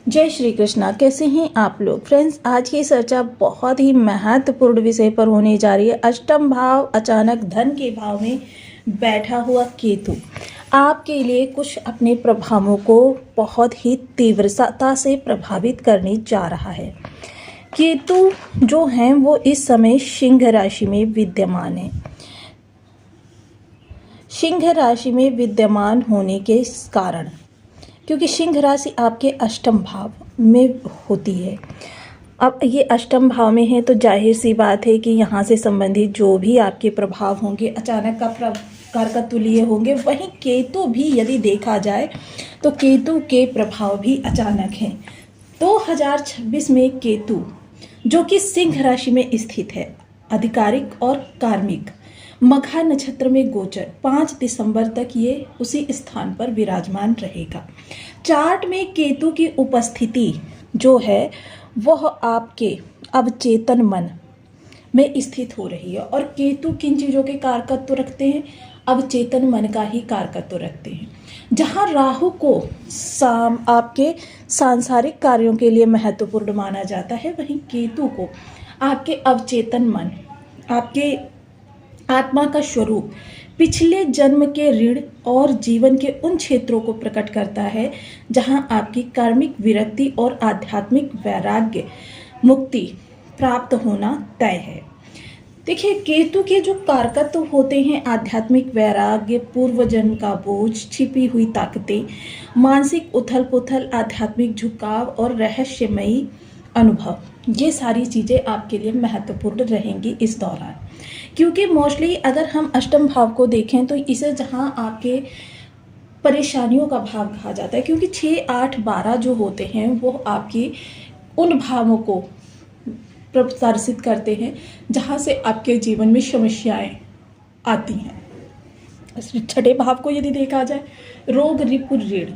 जय श्री कृष्णा। कैसे हैं आप लोग फ्रेंड्स। आज की चर्चा बहुत ही महत्वपूर्ण विषय पर होने जा रही है। अष्टम भाव अचानक धन के भाव में बैठा हुआ केतु आपके लिए कुछ अपने प्रभावों को बहुत ही तीव्रता से प्रभावित करने जा रहा है। केतु जो हैं वो इस समय सिंह राशि में विद्यमान है। सिंह राशि में विद्यमान होने के कारण, क्योंकि सिंह राशि आपके अष्टम भाव में होती है, अब ये अष्टम भाव में है तो जाहिर सी बात है कि यहाँ से संबंधित जो भी आपके प्रभाव होंगे अचानक का कारकत्वलीय होंगे। वहीं केतु भी यदि देखा जाए तो केतु के प्रभाव भी अचानक हैं। 2026 में केतु जो कि सिंह राशि में स्थित है, आधिकारिक और कार्मिक, मघा नक्षत्र में गोचर 5 दिसंबर तक ये उसी स्थान पर विराजमान रहेगा। चार्ट में केतु की उपस्थिति जो है वह आपके अवचेतन मन में स्थित हो रही है। और केतु किन चीज़ों के कारकत्व रखते हैं? अवचेतन मन का ही कारकत्व रखते हैं। जहाँ राहु को आपके सांसारिक कार्यों के लिए महत्वपूर्ण माना जाता है, वहीं केतु को आपके अवचेतन मन, आपके आत्मा का स्वरूप, पिछले जन्म के ऋण और जीवन के उन क्षेत्रों को प्रकट करता है जहां आपकी कार्मिक विरक्ति और आध्यात्मिक वैराग्य मुक्ति प्राप्त होना तय है। देखिए, केतु के जो कारकत्व होते हैं, आध्यात्मिक वैराग्य, पूर्व जन्म का बोझ, छिपी हुई ताकतें, मानसिक उथल पुथल, आध्यात्मिक झुकाव और रहस्यमयी अनुभव, ये सारी चीज़ें आपके लिए महत्वपूर्ण रहेंगी इस दौरान। क्योंकि मोस्टली अगर हम अष्टम भाव को देखें तो इसे जहाँ आपके परेशानियों का भाव कहा जाता है, क्योंकि 6, 8, 12 जो होते हैं वो आपकी उन भावों को प्रदर्शित करते हैं जहाँ से आपके जीवन में समस्याएं आती हैं। छठे भाव को यदि देखा जाए, रोग, रिपु, ऋण,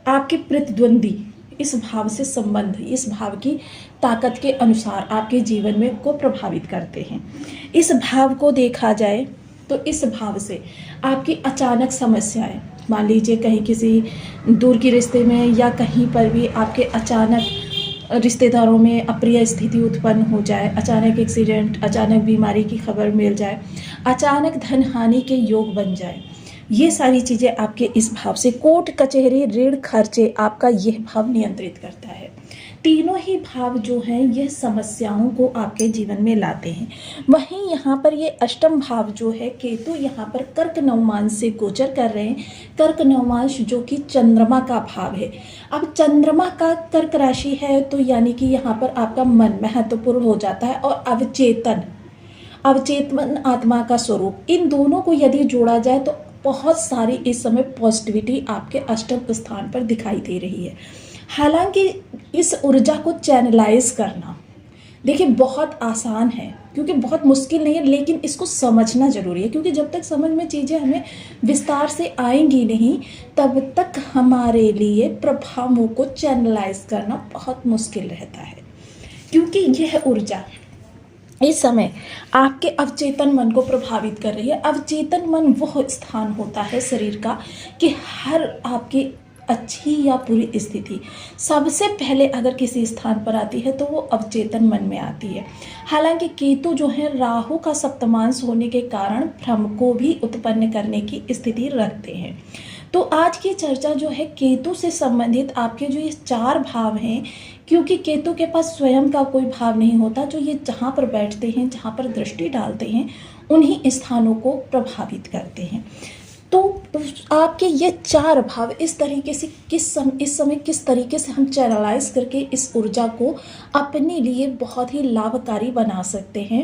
आपके प्रतिद्वंदी इस भाव से संबंध, इस भाव की ताकत के अनुसार आपके जीवन में को प्रभावित करते हैं। इस भाव को देखा जाए तो इस भाव से आपकी अचानक समस्याएं, मान लीजिए कहीं किसी दूर के रिश्ते में या कहीं पर भी आपके अचानक रिश्तेदारों में अप्रिय स्थिति उत्पन्न हो जाए, अचानक एक्सीडेंट, अचानक बीमारी की खबर मिल जाए, अचानक धन हानि के योग बन जाए, ये सारी चीज़ें आपके इस भाव से, कोर्ट कचहरी, ऋण, खर्चे, आपका यह भाव नियंत्रित करता है। तीनों ही भाव जो हैं यह समस्याओं को आपके जीवन में लाते हैं। वहीं यहाँ पर ये अष्टम भाव जो है, केतु यहाँ पर कर्क नवमांश से गोचर कर रहे हैं। कर्क नवमांश जो कि चंद्रमा का भाव है। अब चंद्रमा का कर्क राशि है तो यानी कि यहाँ पर आपका मन महत्वपूर्ण हो जाता है, और अवचेतन आत्मा का स्वरूप, इन दोनों को यदि जोड़ा जाए तो बहुत सारी इस समय पॉजिटिविटी आपके अष्टम स्थान पर दिखाई दे रही है। हालांकि इस ऊर्जा को चैनलाइज करना देखिए बहुत आसान है, क्योंकि बहुत मुश्किल नहीं है, लेकिन इसको समझना जरूरी है। क्योंकि जब तक समझ में चीज़ें हमें विस्तार से आएंगी नहीं, तब तक हमारे लिए प्रभावों को चैनलाइज करना बहुत मुश्किल रहता है। क्योंकि यह ऊर्जा इस समय आपके अवचेतन मन को प्रभावित कर रही है। अवचेतन मन वह स्थान होता है शरीर का कि हर आपकी अच्छी या बुरी स्थिति सबसे पहले अगर किसी स्थान पर आती है तो वो अवचेतन मन में आती है। हालांकि केतु जो है राहु का सप्तमांश होने के कारण भ्रम को भी उत्पन्न करने की स्थिति रखते हैं। तो आज की चर्चा जो है केतु से संबंधित आपके जो ये 4 भाव हैं, क्योंकि केतु के पास स्वयं का कोई भाव नहीं होता, जो ये जहाँ पर बैठते हैं, जहाँ पर दृष्टि डालते हैं, उन्हीं स्थानों को प्रभावित करते हैं। तो आपके ये 4 भाव इस तरीके से इस समय किस तरीके से हम चैनलाइज करके इस ऊर्जा को अपने लिए बहुत ही लाभकारी बना सकते हैं।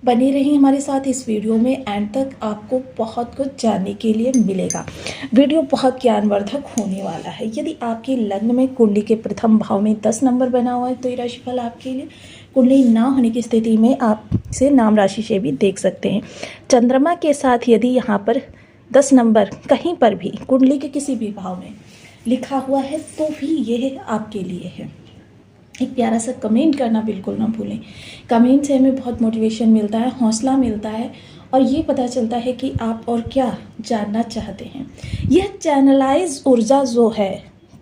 बने रहिए हमारे साथ इस वीडियो में, एंड तक आपको बहुत कुछ जानने के लिए मिलेगा। वीडियो बहुत ज्ञानवर्धक होने वाला है। यदि आपके लग्न में कुंडली के प्रथम भाव में 10 नंबर बना हुआ है तो ये राशिफल आपके लिए। कुंडली ना होने की स्थिति में आप इसे नाम राशि से भी देख सकते हैं। चंद्रमा के साथ यदि यहाँ पर 10 नंबर कहीं पर भी कुंडली के किसी भी भाव में लिखा हुआ है तो भी यह आपके लिए है। एक प्यारा सा कमेंट करना बिल्कुल ना भूलें। कमेंट से हमें बहुत मोटिवेशन मिलता है, हौसला मिलता है, और ये पता चलता है कि आप और क्या जानना चाहते हैं। यह चैनलाइज ऊर्जा जो है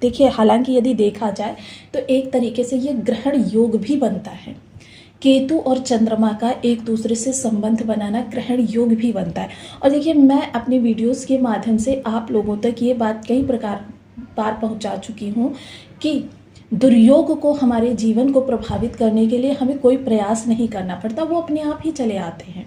देखिए, हालांकि यदि देखा जाए तो एक तरीके से ये ग्रहण योग भी बनता है। केतु और चंद्रमा का एक दूसरे से संबंध बनाना ग्रहण योग भी बनता है। और देखिए, मैं अपने वीडियोस के माध्यम से आप लोगों तक ये बात कई प्रकार बार पहुंचा चुकी हूँ कि दुर्योग को, हमारे जीवन को प्रभावित करने के लिए हमें कोई प्रयास नहीं करना पड़ता, वो अपने आप ही चले आते हैं।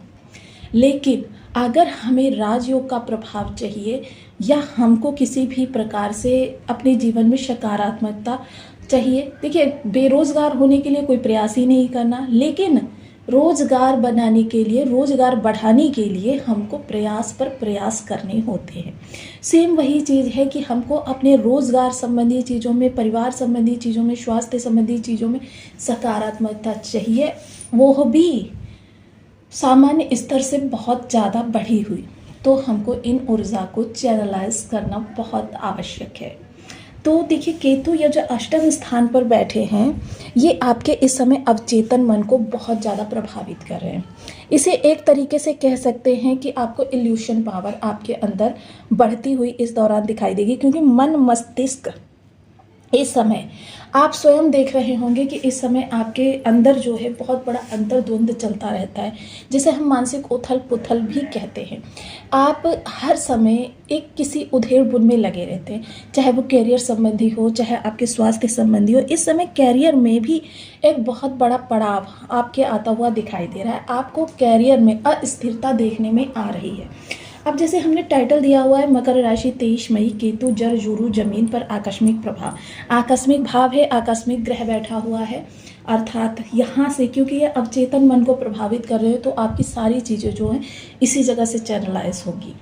लेकिन अगर हमें राजयोग का प्रभाव चाहिए या हमको किसी भी प्रकार से अपने जीवन में सकारात्मकता चाहिए, देखिए, बेरोजगार होने के लिए कोई प्रयास ही नहीं करना, लेकिन रोजगार बनाने के लिए, रोजगार बढ़ाने के लिए हमको प्रयास पर प्रयास करने होते हैं। सेम वही चीज़ है कि हमको अपने रोजगार संबंधी चीज़ों में, परिवार संबंधी चीज़ों में, स्वास्थ्य संबंधी चीज़ों में सकारात्मकता चाहिए, वो भी सामान्य स्तर से बहुत ज़्यादा बढ़ी हुई। तो हमको इन ऊर्जा को चैनलाइज करना बहुत आवश्यक है। तो देखिए, केतु या जो अष्टम स्थान पर बैठे हैं, ये आपके इस समय अवचेतन मन को बहुत ज़्यादा प्रभावित कर रहे हैं। इसे एक तरीके से कह सकते हैं कि आपको इल्यूशन पावर आपके अंदर बढ़ती हुई इस दौरान दिखाई देगी, क्योंकि मन मस्तिष्क इस समय, आप स्वयं देख रहे होंगे कि इस समय आपके अंदर जो है बहुत बड़ा अंतर्द्वंद चलता रहता है, जिसे हम मानसिक उथल पुथल भी कहते हैं। आप हर समय एक किसी उधेड़ बुन में लगे रहते हैं, चाहे वो कैरियर संबंधी हो, चाहे आपके स्वास्थ्य संबंधी हो। इस समय कैरियर में भी एक बहुत बड़ा पड़ाव आपके आता हुआ दिखाई दे रहा है। आपको कैरियर में अस्थिरता देखने में आ रही है। अब जैसे हमने टाइटल दिया हुआ है मकर राशि 23 मई, केतु जर जुरु जमीन पर आकस्मिक प्रभाव। आकस्मिक भाव है, आकस्मिक ग्रह बैठा हुआ है, अर्थात यहाँ से, क्योंकि ये अवचेतन मन को प्रभावित कर रहे हो, तो आपकी सारी चीज़ें जो हैं इसी जगह से चैनलाइज होगी।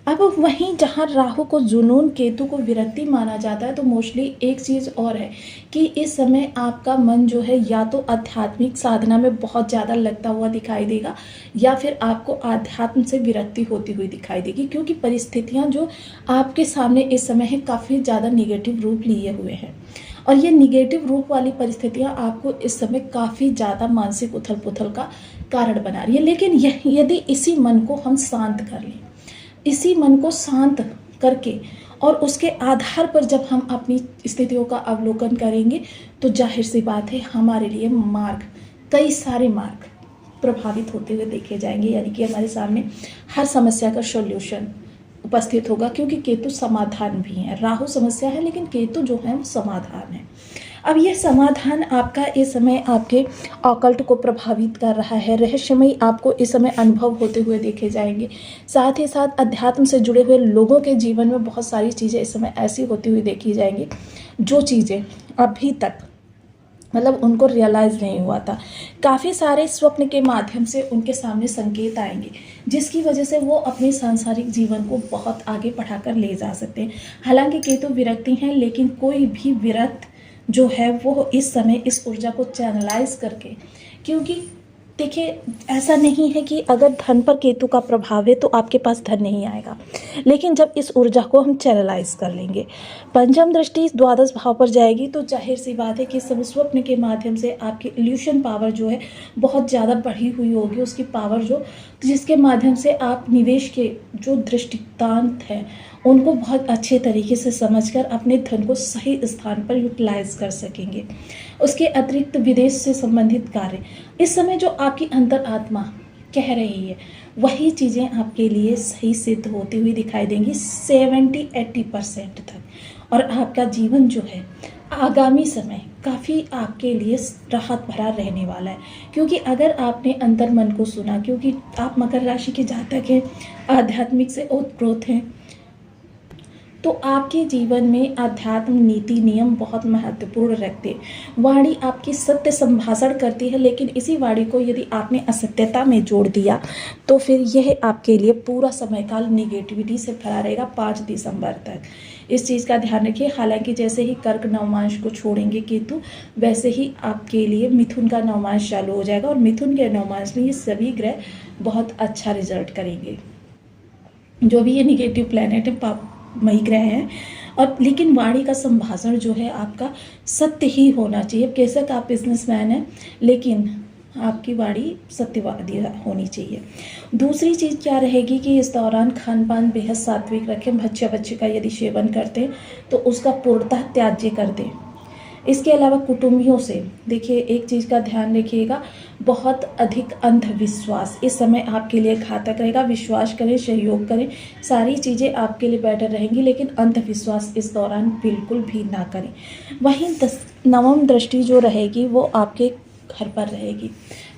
अब वहीं जहाँ राहु को जुनून, केतु को विरक्ति माना जाता है, तो मोस्टली एक चीज़ और है कि इस समय आपका मन जो है या तो आध्यात्मिक साधना में बहुत ज़्यादा लगता हुआ दिखाई देगा, या फिर आपको आध्यात्म से विरक्ति होती हुई दिखाई देगी, क्योंकि परिस्थितियाँ जो आपके सामने इस समय है काफ़ी ज़्यादा निगेटिव रूप लिए हुए हैं। और ये निगेटिव रूप वाली परिस्थितियाँ आपको इस समय काफ़ी ज़्यादा मानसिक उथल पुथल का कारण बना रही है। लेकिन यदि इसी मन को हम शांत कर लें, इसी मन को शांत करके और उसके आधार पर जब हम अपनी स्थितियों का अवलोकन करेंगे, तो जाहिर सी बात है हमारे लिए मार्ग, कई सारे मार्ग प्रभावित होते हुए देखे जाएंगे। यानी कि हमारे सामने हर समस्या का सॉल्यूशन उपस्थित होगा, क्योंकि केतु समाधान भी है। राहु समस्या है, लेकिन केतु जो है वो समाधान है। अब यह समाधान आपका इस समय आपके ऑकल्ट को प्रभावित कर रहा है। रहस्यमयी आपको इस समय अनुभव होते हुए देखे जाएंगे। साथ ही साथ अध्यात्म से जुड़े हुए लोगों के जीवन में बहुत सारी चीज़ें इस समय ऐसी होती हुई देखी जाएंगी, जो चीज़ें अभी तक मतलब उनको रियलाइज़ नहीं हुआ था। काफ़ी सारे स्वप्न के माध्यम से उनके सामने संकेत आएंगे, जिसकी वजह से वो अपने सांसारिक जीवन को बहुत आगे बढ़ाकर ले जा सकते हैं। हालांकि केतु विरक्ति हैं, लेकिन कोई भी विरक्त जो है वो इस समय इस ऊर्जा को चैनलाइज करके, क्योंकि देखिए, ऐसा नहीं है कि अगर धन पर केतु का प्रभाव है तो आपके पास धन नहीं आएगा, लेकिन जब इस ऊर्जा को हम चैनलाइज कर लेंगे, पंचम दृष्टि द्वादश भाव पर जाएगी, तो जाहिर सी बात है कि सब स्वप्न के माध्यम से आपकी इल्यूशन पावर जो है बहुत ज़्यादा बढ़ी हुई होगी। उसकी पावर जो, जिसके माध्यम से आप निवेश के जो दृष्टितांत हैं उनको बहुत अच्छे तरीके से समझकर अपने धन को सही स्थान पर यूटिलाइज कर सकेंगे। उसके अतिरिक्त विदेश से संबंधित कार्य, इस समय जो आपकी अंतर आत्मा कह रही है, वही चीज़ें आपके लिए सही सिद्ध होती हुई दिखाई देंगी 70-80% तक। और आपका जीवन जो है आगामी समय काफ़ी आपके लिए राहत भरा रहने वाला है, क्योंकि अगर आपने अंतर मन को सुना, क्योंकि आप मकर राशि के जातक हैं, आध्यात्मिक से ओतप्रोत हैं, तो आपके जीवन में आध्यात्म, नीति, नियम बहुत महत्वपूर्ण रखते हैं। वाणी आपकी सत्य संभाषण करती है, लेकिन इसी वाणी को यदि आपने असत्यता में जोड़ दिया तो फिर यह आपके लिए पूरा समयकाल निगेटिविटी से भरा रहेगा 5 दिसंबर तक। इस चीज़ का ध्यान रखिए। हालांकि जैसे ही कर्क नवमांश को छोड़ेंगे केतु, वैसे ही आपके लिए मिथुन का नवमांश चालू हो जाएगा, और मिथुन के नवमांश में ये सभी ग्रह बहुत अच्छा रिजल्ट करेंगे। जो भी ये निगेटिव प्लैनेट है मई ग्रह है। और लेकिन वाणी का संभाषण जो है आपका सत्य ही होना चाहिए। बेशक आप बिजनेसमैन हैं, लेकिन आपकी वाणी सत्यवादी होनी चाहिए। दूसरी चीज़ क्या रहेगी कि इस दौरान खान पान बेहद सात्विक रखें। बच्चे का यदि सेवन करते हैं तो उसका पूर्णतः त्याज्य कर दें। इसके अलावा कुटुंबियों से देखिए, एक चीज़ का ध्यान रखिएगा, बहुत अधिक अंधविश्वास इस समय आपके लिए घातक रहेगा। विश्वास करें, सहयोग करें, सारी चीज़ें आपके लिए बेटर रहेंगी, लेकिन अंधविश्वास इस दौरान बिल्कुल भी ना करें। वहीं नवम दृष्टि जो रहेगी वो आपके घर पर रहेगी।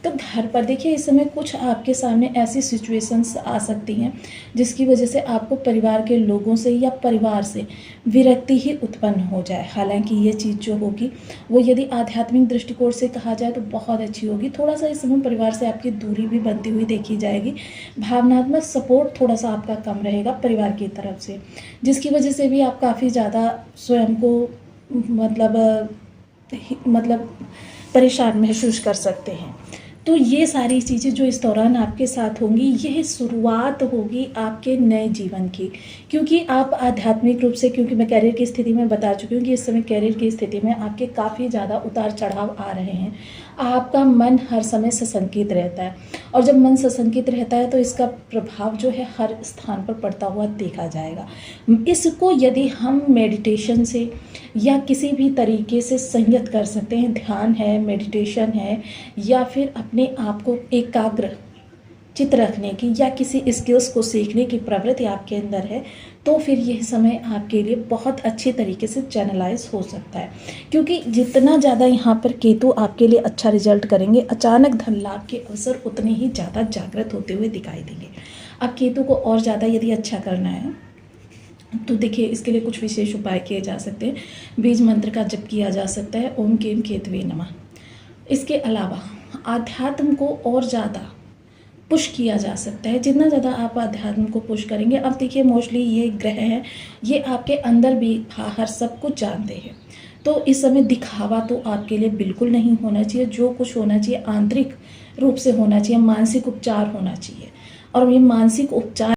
तो घर पर देखिए, इस समय कुछ आपके सामने ऐसी सिचुएशंस आ सकती हैं जिसकी वजह से आपको परिवार के लोगों से या परिवार से विरक्ति ही उत्पन्न हो जाए। हालांकि ये चीज़ जो होगी वो यदि आध्यात्मिक दृष्टिकोण से कहा जाए तो बहुत अच्छी होगी। थोड़ा सा इस समय परिवार से आपकी दूरी भी बनती हुई देखी जाएगी। भावनात्मक सपोर्ट थोड़ा सा आपका कम रहेगा परिवार की तरफ से, जिसकी वजह से भी आप काफ़ी ज़्यादा स्वयं को मतलब परेशान महसूस कर सकते हैं। तो ये सारी चीज़ें जो इस दौरान आपके साथ होंगी, यह शुरुआत होगी आपके नए जीवन की। क्योंकि आप आध्यात्मिक रूप से, क्योंकि मैं कैरियर की स्थिति में बता चुकी हूँ कि इस समय कैरियर की स्थिति में आपके काफ़ी ज़्यादा उतार चढ़ाव आ रहे हैं। आपका मन हर समय सशंकित रहता है, और जब मन सशंकित रहता है तो इसका प्रभाव जो है हर स्थान पर पड़ता हुआ देखा जाएगा। इसको यदि हम मेडिटेशन से या किसी भी तरीके से संयत कर सकते हैं, ध्यान है, मेडिटेशन है, या फिर अपने आप को एकाग्र चित्त रखने की या किसी स्किल्स को सीखने की प्रवृत्ति आपके अंदर है, तो फिर यह समय आपके लिए बहुत अच्छे तरीके से चैनलाइज हो सकता है। क्योंकि जितना ज़्यादा यहाँ पर केतु आपके लिए अच्छा रिजल्ट करेंगे, अचानक धन लाभ के अवसर उतने ही ज़्यादा जागृत होते हुए दिखाई देंगे। अब केतु को और ज़्यादा यदि अच्छा करना है तो देखिए, इसके लिए कुछ विशेष उपाय किए जा सकते हैं। बीज मंत्र का जप किया जा सकता है, ओम केम केतवे नमः। इसके अलावा आध्यात्म को और ज़्यादा पुश किया जा सकता है। जितना ज़्यादा आप अध्यात्म को पुश करेंगे, अब देखिए मोस्टली ये ग्रह हैं, ये आपके अंदर भी बाहर सब कुछ जानते हैं। तो इस समय दिखावा तो आपके लिए बिल्कुल नहीं होना चाहिए। जो कुछ होना चाहिए आंतरिक रूप से होना चाहिए, मानसिक उपचार होना चाहिए। और ये मानसिक उपचार